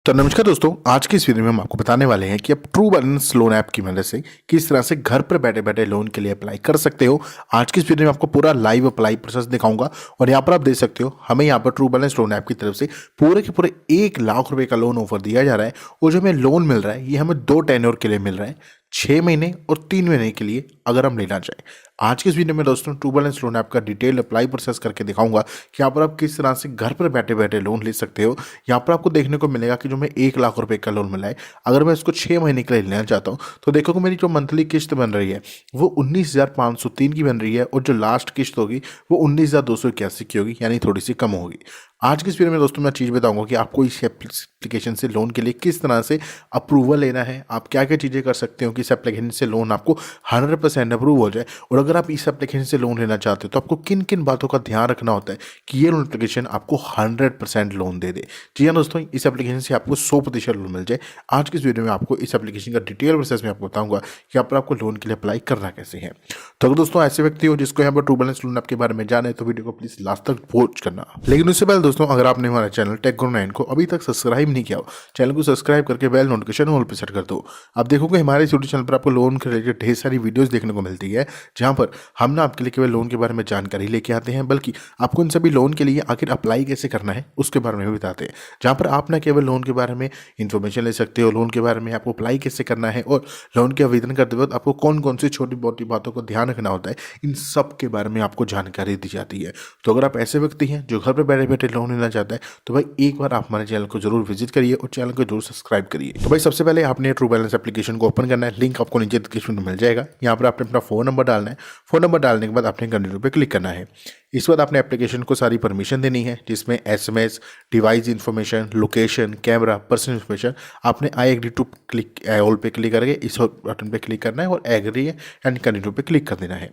तो नमस्कार दोस्तों, आज की इस वीडियो में हम आपको बताने वाले हैं कि आप ट्रू बैलेंस लोन ऐप की मदद से किस तरह से घर पर बैठे बैठे लोन के लिए अप्लाई कर सकते हो। आज की इस वीडियो में आपको पूरा लाइव अप्लाई प्रोसेस दिखाऊंगा और यहाँ पर आप देख सकते हो हमें यहाँ पर ट्रू बैलेंस लोन ऐप की तरफ से पूरे के पूरे 1 लाख रुपए का लोन ऑफर दिया जा रहा है। और जो हमें लोन मिल रहा है ये हमें 2 टेन्योर के लिए मिल रहा है, 6 महीने और 3 महीने के लिए अगर हम लेना चाहें। आज की इस वीडियो में दोस्तों ट्रू बैलेंस लोन ऐप का डिटेल अप्लाई प्रोसेस करके दिखाऊंगा कि यहाँ पर आप किस तरह से घर पर बैठे बैठे लोन ले सकते हो। यहाँ पर आपको देखने को मिलेगा कि जो मैं 1 लाख रुपए का लोन मिला है, अगर मैं इसको 6 महीने के लिए लेना चाहता हूँ तो देखो मेरी जो मंथली किस्त बन रही है वो 19,503 की बन रही है और जो लास्ट किस्त होगी वो 19,281 की होगी, यानी थोड़ी सी कम होगी। आज की इस वीडियो में दोस्तों मैं चीज़ बताऊंगा कि आपको इस एप्लीकेशन से लोन के लिए किस तरह से अप्रूवल लेना है, आप क्या क्या चीज़ें कर सकते हो कि इस एप्लीकेशन से लोन आपको 100% अप्रूव हो जाए। और अगर आप इस एप्लीकेशन से लोन लेना चाहते हो तो आपको किन किन बातों का ध्यान रखना होता है कि ये लोन एप्लीकेशन आपको 100% लोन दे दे। जी हाँ दोस्तों, इस एप्लीकेशन से आपको 100% लोन मिल जाए। आज की इस वीडियो में आपको इस एप्लीकेशन का डिटेल प्रोसेस में आपको बताऊंगा कि यहाँ पर आपको लोन के लिए अप्लाई करना कैसे है। तो अगर दोस्तों ऐसे व्यक्ति हो जिसको यहाँ पर ट्रू बैलेंस लोन आपके बारे में जाना है तो वीडियो को प्लीज लास्ट तक वॉच करना। लेकिन उससे पहले दोस्तों, अगर आपने हमारा चैनल टेक गुरु 9 को अभी तक सब्सक्राइब नहीं किया हो, चैनल को सब्सक्राइब करके बेल नोटिफिकेशन ऑल पे सेट कर दो। आप देखोगे हमारे इस यूट्यूब चैनल पर आपको लोन के रिलेटेड ढेर सारी वीडियोस देखने को मिलती है, जहां पर हम ना आपके लिए केवल लोन के बारे में जानकारी लेके आते हैं, बल्कि आपको इन सभी लोन के लिए आखिर अप्लाई कैसे करना है उसके बारे में भी बताते हैं। जहां पर आप ना केवल लोन के बारे में इन्फॉर्मेशन ले सकते हो, लोन के बारे में आपको अप्लाई कैसे करना है और लोन के आवेदन करते वक्त आपको कौन कौन सी छोटी मोटी बातों को ध्यान रखना होता है, इन सब के बारे में आपको जानकारी दी जाती है। तो अगर आप ऐसे व्यक्ति हैं जो घर पर बैठे बैठे लोन लेना चाहता है तो भाई एक बार आप हमारे चैनल को जरूर विजिट करिए और चैनल को जरूर सब्सक्राइब करिए। तो भाई सबसे पहले आपने ट्रू बैलेंस एप्लीकेशन को ओपन करना है, लिंक आपको नीचे डिस्क्रिप्शन में मिल जाएगा। यहाँ पर आपने अपना फ़ोन नंबर डालना है, फ़ोन नंबर डालने के बाद आपने कंटिन्यू पे क्लिक करना है। इस बाद आपने एप्लीकेशन को सारी परमिशन देनी है, जिसमें SMS, device information, location, camera, personal information. आपने I agree to click all पे क्लिक करके इस बटन पे क्लिक करना है और एग्री एंड कंटिन्यू पे क्लिक कर देना है।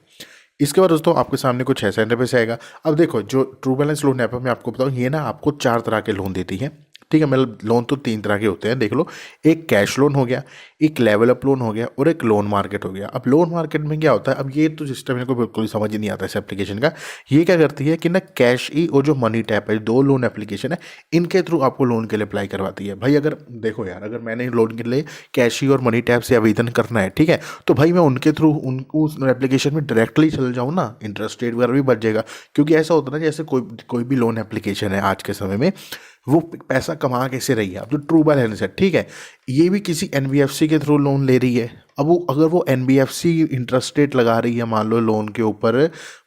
इसके बाद दोस्तों आपके सामने कुछ ऐसा इंटरफेस आएगा। अब देखो जो ट्रू बैलेंस लोन ऐप है मैं आपको बताऊँ, ये ना आपको 4 तरह के लोन देती है। ठीक है, मतलब लोन तो 3 तरह के होते हैं, देख लो। एक कैश लोन हो गया, एक लेवल अप लोन हो गया और एक लोन मार्केट हो गया। अब लोन मार्केट में क्या होता है, अब ये तो सिस्टम मेरे को बिल्कुल ही समझ ही नहीं आता इस एप्लीकेशन का। ये क्या करती है कि ना कैश ई और जो मनी टैप है, 2 लोन एप्लीकेशन है, इनके थ्रू आपको लोन के लिए अप्लाई करवाती है। भाई अगर देखो यार, अगर मैंने लोन के लिए कैश ई और मनी टैप से आवेदन करना है, ठीक है, तो भाई मैं उनके थ्रू उनको उस एप्लीकेशन में डायरेक्टली चल जाऊँ ना, इंटरेस्ट रेट वगैरह भी बच जाएगा। क्योंकि ऐसा होता है ना, जैसे कोई भी लोन एप्लीकेशन है आज के समय में, वो पैसा कमा कैसे रही है। अब जो ट्रू बैलेंस है, ठीक है, ये भी किसी NBFC के थ्रू लोन ले रही है। अब वो अगर वो NBFC इंटरेस्ट रेट लगा रही है, मान लो लोन के ऊपर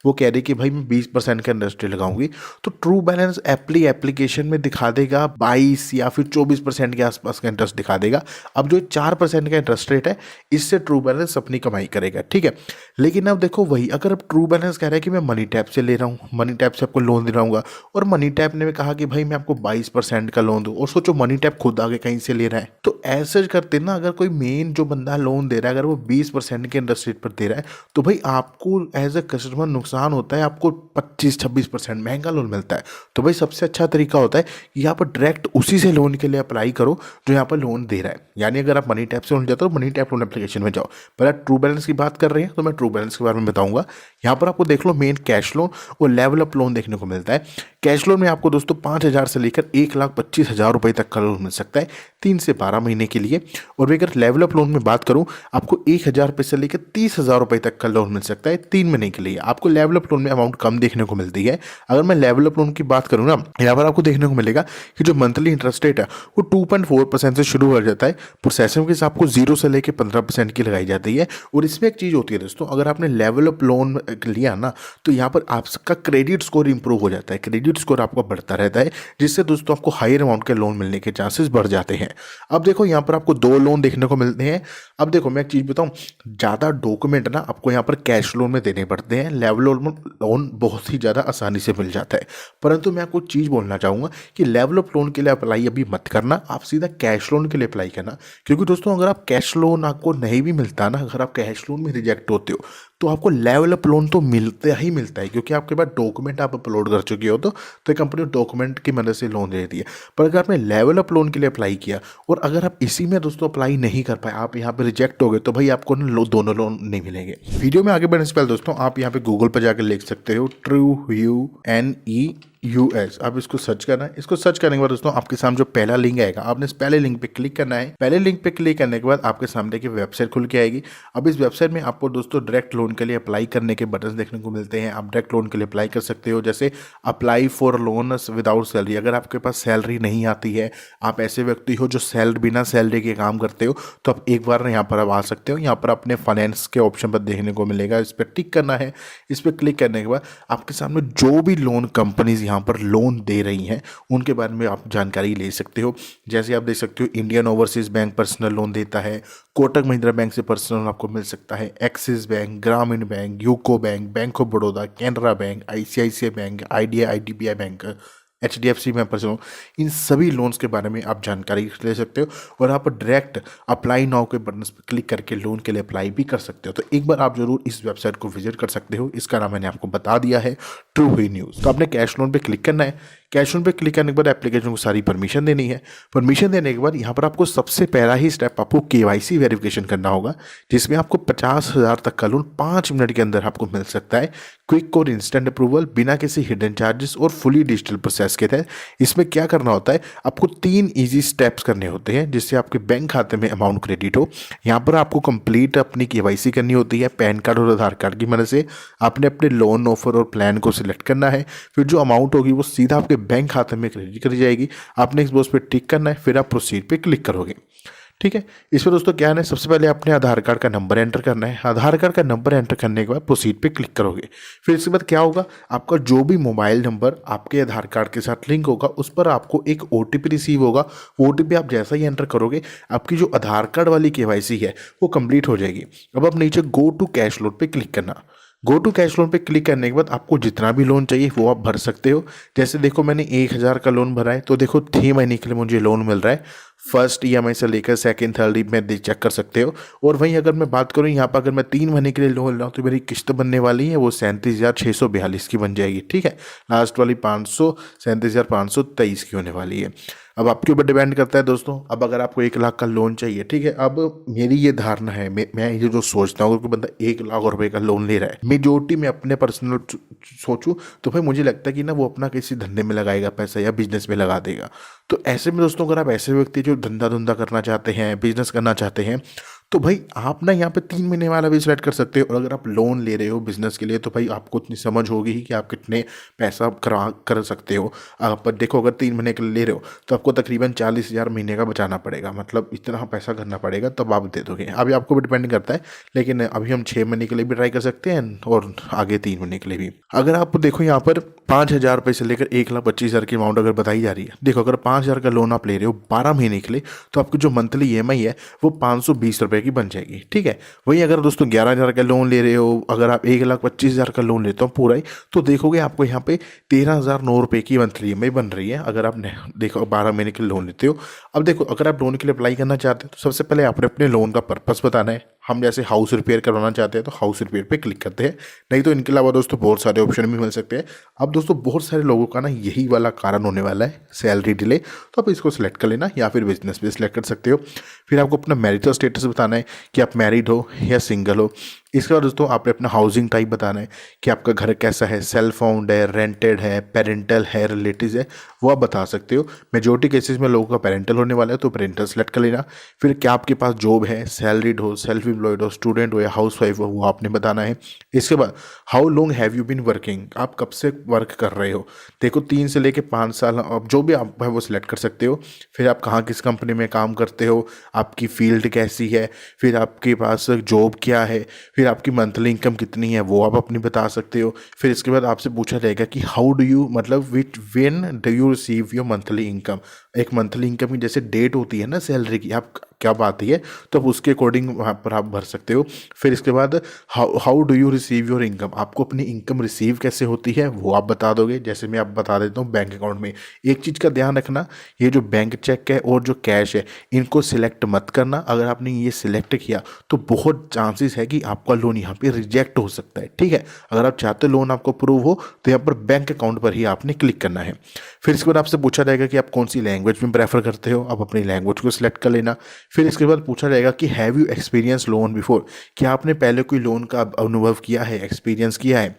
वो कह रही कि भाई मैं 20% का इंटरेस्ट रेट लगाऊंगी, तो ट्रू बैलेंस एप्लीकेशन में दिखा देगा 22 या फिर 24% के आसपास का इंटरेस्ट दिखा देगा। अब जो 4% का इंटरेस्ट रेट है, इससे ट्रू बैलेंस अपनी कमाई करेगा, ठीक है। लेकिन अब देखो वही, अगर अब ट्रू बैलेंस कह रहा है कि मैं मनी टैप से ले रहा हूँ, मनी टैप से आपको लोन दे रहा और मनी टैप ने कहा कि भाई मैं आपको 22% का लोन दूँ, और सोचो मनी टैप खुद आगे कहीं से ले रहा है, तो ऐसे करते ना, अगर कोई मेन जो बंदा लोन दे रहा है अगर वो 20% के इंटरेस्ट रेट पर दे रहा है, तो भाई आपको एज ए कस्टमर नुकसान होता है, आपको 25-26% महंगा लोन मिलता है। तो भाई सबसे अच्छा तरीका होता है कि यहाँ पर डायरेक्ट उसी से लोन के लिए अप्लाई करो जो यहाँ पर लोन दे रहा है। यानी अगर आप मनी टैप से लोन जाते हो, मनी टैप लोन एप्लीकेशन में जाओ। पहले ट्रू बैलेंस की बात कर रहे हैं तो मैं ट्रू बैलेंस के बारे में बताऊंगा। यहाँ पर आपको देख लो मेन कैश लोन और लेवल अप लोन देखने को मिलता है। कैश लोन में आपको दोस्तों 5,000 से लेकर 1,25,000 रुपए तक का लोन मिल सकता है 3 से 12 महीने के लिए। और अगर लेवल अप लोन में बात करूं, आपको 1,000 रुपये से लेकर 30,000 रुपए तक का लोन मिल सकता है 3 महीने के लिए। आपको लेवल अप लोन में अमाउंट कम देखने को मिलती है। अगर मैं लेवल अप लोन की बात करूँ ना, यहाँ पर आपको देखने को मिलेगा कि जो मंथली इंटरेस्ट रेट है वो 2.4% से शुरू हो जाता है। प्रोसेसिंग फीस आपको 0 से लेकर 15% की लगाई जाती है। और इसमें एक चीज़ होती है दोस्तों, अगर आपने लेवल अप लोन लिया ना, तो यहाँ पर आपका क्रेडिट स्कोर इंप्रूव हो जाता है, क्रेडिट स्कोर आपका बढ़ता रहता है, जिससे दोस्तों आपको हायर अमाउंट के लोन मिलने के चांसेस बढ़ जाते हैं। अब देखो यहाँ पर आपको 2 लोन देखने को मिलते हैं। अब देखो मैं एक चीज़ बताऊँ, ज़्यादा डॉक्यूमेंट ना आपको यहाँ पर कैश लोन में देने पड़ते हैं, लेवल लोन बहुत ही ज़्यादा आसानी से मिल जाता है। परंतु मैं आपको चीज़ बोलना चाहूँगा कि लेवल अप लोन के लिए अप्लाई अभी मत करना, आप सीधा कैश लोन के लिए अप्लाई करना। क्योंकि दोस्तों अगर आप कैश लोन आपको नहीं भी मिलता ना, अगर आप कैश लोन में रिजेक्ट होते हो, तो आपको लेवल अप लोन तो मिलता ही मिलता है, क्योंकि आपके पास डॉक्यूमेंट आप अपलोड कर चुके हो। तो कंपनी डॉक्यूमेंट की मदद से लोन दे देती है। पर अगर आपने लेवल अप लोन के लिए अप्लाई किया और अगर आप इसी में दोस्तों अप्लाई नहीं कर पाए, आप यहाँ पे रिजेक्ट हो गए, तो भाई आपको ना दोनों लोन नहीं मिलेंगे। वीडियो में आगे बढ़ने से पहले दोस्तों आप यहाँ पे गूगल पर जाकर लिख सकते हो TrueView यूएस। आप इसको सर्च करना है। इसको सर्च करने के बाद दोस्तों आपके सामने जो पहला लिंक आएगा, आपने इस पहले लिंक पे क्लिक करना है। पहले लिंक पे क्लिक करने के बाद आपके सामने की वेबसाइट खुल के आएगी। अब इस वेबसाइट में आपको दोस्तों डायरेक्ट लोन के लिए अप्लाई करने के बटन देखने को मिलते हैं। आप डायरेक्ट लोन के लिए अप्लाई कर सकते हो, जैसे apply for loan without salary. अगर आपके पास सैलरी नहीं आती है, आप ऐसे व्यक्ति हो जो बिना सैलरी के काम करते हो, तो आप एक बार यहाँ पर आप आ सकते हो। यहाँ पर अपने फाइनेंस के ऑप्शन पर देखने को मिलेगा, इस पर टिक करना है। इस पर क्लिक करने के बाद आपके सामने जो भी लोन कंपनीज यहाँ पर लोन दे रही हैं उनके बारे में आप जानकारी ले सकते हो। जैसे आप देख सकते हो, Indian overseas bank personal loan देता है, कोटक महिंद्रा बैंक से पर्सनल लोन आपको मिल सकता है, एक्सिस बैंक, ग्रामीण bank, UCO bank, bank of Baroda, Canara bank, ICICI bank, idea, IDBI bank, HDFC में पर्सनल, इन सभी लोन्स के बारे में आप जानकारी ले सकते हो और आप डायरेक्ट अप्लाई नाउ के बटन पर क्लिक करके लोन के लिए अप्लाई भी कर सकते हो। तो एक बार आप जरूर इस वेबसाइट को विजिट कर सकते हो। इसका नाम मैंने आपको बता दिया है, ट्रू हुई न्यूज़। तो आपने कैश लोन पे क्लिक करना है। कैश लोन पे क्लिक करने के बाद एप्लीकेशन को सारी परमिशन देनी है। परमिशन देने के बाद यहाँ पर आपको सबसे पहला ही स्टेप आपको केवाईसी वेरिफिकेशन करना होगा, जिसमें आपको 50,000 तक का लोन 5 मिनट के अंदर आपको मिल सकता है। क्विक और इंस्टेंट अप्रूवल, बिना किसी हिडन चार्जेस और फुली डिजिटल प्रोसेस के तहत। इसमें क्या करना होता है, आपको 3 इजी स्टेप्स करने होते हैं जिससे आपके बैंक खाते में अमाउंट क्रेडिट हो। यहाँ पर आपको कंप्लीट अपनी केवाईसी करनी होती है पैन कार्ड और आधार कार्ड की मदद से। आपने अपने लोन ऑफर और प्लान को सिलेक्ट करना है, फिर जो अमाउंट होगी वो सीधा आपके बैंक खाते में क्रेडिट करी जाएगी। आपने इस बॉक्स पे टिक करना है, फिर आप प्रोसीड पे क्लिक करोगे। ठीक है, इसमें दोस्तों क्या है, सबसे पहले अपने आधार कार्ड का नंबर एंटर करना है। आधार कार्ड का नंबर एंटर करने के बाद प्रोसीड पे क्लिक करोगे। फिर इसके बाद क्या होगा, आपका जो भी मोबाइल नंबर आपके आधार कार्ड के साथ लिंक होगा उस पर आपको एक ओटीपी रिसीव होगा। वो ओटीपी आप जैसा ही एंटर करोगे, आपकी जो आधार कार्ड वाली केवाईसी है वो कंप्लीट हो जाएगी। अब आप नीचे गो टू कैश लोन पे क्लिक करना। गो टू कैश लोन पे क्लिक करने के बाद आपको जितना भी लोन चाहिए वो आप भर सकते हो। जैसे देखो, मैंने 1,000 का लोन भरा है, तो देखो 3 महीने के लिए मुझे लोन मिल रहा है। फर्स्ट ईएमआई से लेकर सेकंड थर्ड में चेक कर सकते हो। और वहीं अगर मैं बात करूं यहाँ पर, अगर मैं 3 महीने के लिए लोन लूँ तो मेरी किस्त बनने वाली है वो 37,642 की बन जाएगी। ठीक है, लास्ट वाली 37,523 की होने वाली है। अब आपके ऊपर डिपेंड करता है दोस्तों। अब अगर आपको 1 लाख का लोन चाहिए, ठीक है, अब मेरी ये धारणा है, मैं ये जो सोचता हूँ, अगर कोई बंदा 1 लाख रुपए का लोन ले रहा है, मेजोरिटी में अपने पर्सनल सोचूं तो भाई मुझे लगता है कि ना वो अपना किसी धंधे में लगाएगा पैसा या बिजनेस में लगा देगा। तो ऐसे में दोस्तों, अगर आप ऐसे व्यक्ति जो धंधा करना चाहते हैं, बिजनेस करना चाहते हैं, तो भाई आप ना यहाँ पे 3 महीने वाला भी सिलेक्ट कर सकते हो। और अगर आप लोन ले रहे हो बिजनेस के लिए, तो भाई आपको इतनी समझ होगी ही कि आप कितने पैसा कर सकते हो। आप देखो, अगर 3 महीने के लिए ले रहे हो तो आपको तकरीबन 40,000 महीने का बचाना पड़ेगा, मतलब इतना पैसा करना पड़ेगा तब आप दे दोगे। अभी आपको भी डिपेंड करता है, लेकिन अभी हम 6 महीने के लिए भी ट्राई कर सकते हैं और आगे 3 महीने के लिए भी। अगर आप देखो यहाँ पर 5,000 रुपये से लेकर 1,25,000 की अमाउंट अगर बताई जा रही है, देखो अगर 5,000 का लोन आप ले रहे हो 12 महीने के लिए, तो आपकी जो मंथली ईएमआई है वो 520 रुपये की बन जाएगी। ठीक है, वही अगर दोस्तों 11,000 का लोन ले रहे हो, अगर आप 1,25,000 का लोन लेते हो पूरा ही, तो देखोगे आपको यहाँ पे 13,009 रुपये की मंथली ईएमआई बन रही है, अगर आप देखो 12 महीने के लोन लेते हो। अब देखो, अगर आप लोन के लिए अप्लाई करना चाहते हो तो सबसे पहले आपने अपने लोन का पर्पस बताना है। हम जैसे हाउस रिपेयर करवाना चाहते हैं तो हाउस रिपेयर पे क्लिक करते हैं, नहीं तो इनके अलावा दोस्तों बहुत सारे ऑप्शन भी मिल सकते हैं। अब दोस्तों बहुत सारे लोगों का ना यही वाला कारण होने वाला है, सैलरी डिले, तो आप इसको सिलेक्ट कर लेना या फिर बिजनेस भी सिलेक्ट कर सकते हो। फिर आपको अपना मैरिटल स्टेटस बताना है कि आप मैरिड हो या सिंगल हो। इसके बाद दोस्तों आपने अपना हाउसिंग टाइप बताना है कि आपका घर कैसा है, सेल्फ ओन्ड है, रेंटेड है, पेरेंटल है, रिलेटिव है, वो आप बता सकते हो। मेजोरिटी केसेस में लोगों का पेरेंटल होने वाला है तो पेरेंटल सेलेक्ट कर लेना। फिर क्या आपके पास जॉब है, सैलरीड हो, सेल्फ एम्प्लॉयड हो, स्टूडेंट हो या हाउस वाइफ हो, वो आपने बताना है। इसके बाद how long have you been working, आप कब से वर्क कर रहे हो। देखो 3 से लेके 5 साल, आप जो भी आप है वो सिलेक्ट कर सकते हो। फिर आप कहाँ किस कंपनी में काम करते हो, आपकी फील्ड कैसी है, फिर आपके पास जॉब क्या है, फिर आपकी मंथली इनकम कितनी है वो आप अपनी बता सकते हो। फिर इसके बाद आपसे पूछा जाएगा कि हाउ डू यू, मतलब when do you receive your monthly income. एक मंथली इनकम की जैसे डेट होती है ना सैलरी की, आप क्या आती है, तो आप उसके अकॉर्डिंग वहाँ पर आप भर सकते हो। फिर इसके बाद how do you receive your income, आपको अपनी इनकम रिसीव कैसे होती है वो आप बता दोगे। जैसे मैं आप बता देता हूँ बैंक अकाउंट में। एक चीज़ का ध्यान रखना, ये जो बैंक चेक है और जो कैश है इनको सिलेक्ट मत करना। अगर आपने ये सिलेक्ट किया तो बहुत चांसेस है कि आपका लोन यहाँ पे रिजेक्ट हो सकता है। ठीक है, अगर आप चाहते हो लोन आपको अप्रूव हो तो यहाँ पर बैंक अकाउंट पर ही आपने क्लिक करना है। फिर इसके बाद आपसे पूछा जाएगा कि आप कौन सी लैंग्वेज में प्रेफर करते हो, आप अपनी लैंग्वेज को सिलेक्ट कर लेना। फिर इसके बाद पूछा जाएगा कि have you experience loan before, क्या आपने पहले कोई लोन का अनुभव किया है, एक्सपीरियंस किया है।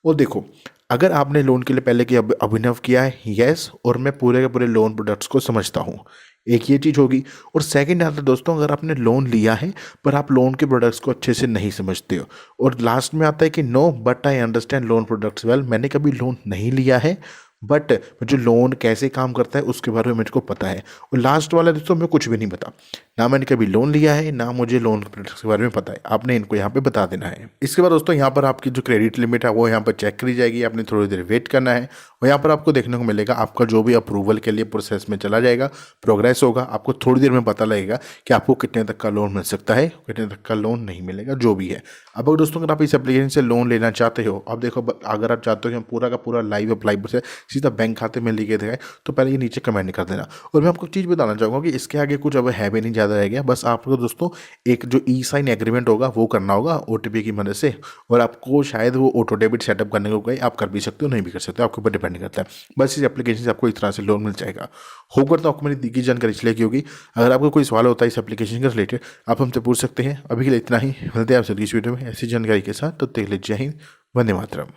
और देखो अगर आपने लोन के लिए पहले की अभिनव किया है, यस, और मैं पूरे के पूरे लोन प्रोडक्ट्स को समझता हूँ, एक ये चीज़ होगी। और सेकंड आता है दोस्तों, अगर आपने लोन लिया है पर आप लोन के प्रोडक्ट्स को अच्छे से नहीं समझते हो। और लास्ट में आता है कि no but I understand loan products well, मैंने कभी लोन नहीं लिया है बट मुझे लोन कैसे काम करता है उसके बारे में मुझको पता है। और लास्ट वाला दोस्तों मैं कुछ भी नहीं पता, ना मैंने कभी लोन लिया है ना मुझे लोन प्रोडक्ट्स के बारे में पता है। आपने इनको यहाँ पे बता देना है। इसके बाद दोस्तों यहाँ पर आपकी जो क्रेडिट लिमिट है वो यहाँ पर चेक करी जाएगी, आपने थोड़ी देर वेट करना है और यहाँ पर आपको देखने को मिलेगा आपका जो भी अप्रूवल के लिए प्रोसेस में चला जाएगा, प्रोग्रेस होगा, आपको थोड़ी देर में पता लगेगा कि आपको कितने तक का लोन मिल सकता है, कितने तक का लोन नहीं मिलेगा, जो भी है। अब अगर दोस्तों अगर आप इस एप्लीकेशन से लोन लेना चाहते हो, अब देखो अगर आप चाहते हो कि हम पूरा का पूरा लाइव अप्लाई से सीधा बैंक खाते में लेके दिखाए, तो पहले ये नीचे कमेंट कर देना। और मैं आपको एक चीज़ बताना चाहूँगा कि इसके आगे कुछ अब है भी नहीं, ज़्यादा रह गया। बस आपको दोस्तों एक जो ई साइन एग्रीमेंट होगा वो करना होगा OTP की मदद से, और आपको शायद वो ऑटो डेबिट सेटअप करने को कहे, आप कर भी सकते हो नहीं भी कर सकते हो, आपके ऊपर डिपेंड करता है। बस इस एप्लीकेशन से आपको इस तरह से लोन मिल जाएगा। होकर तो आपको मेरी दी गई जानकारी इसलिए की होगी। अगर आपको कोई सवाल होता है इस एप्लीकेशन के रिलेटेड, आप हमसे पूछ सकते हैं। अभी के लिए इतना ही, मिलते हैं आपसे इस वीडियो में ऐसी जानकारी के साथ। तो देख लीजिए, जय हिंद, वंदे मातरम।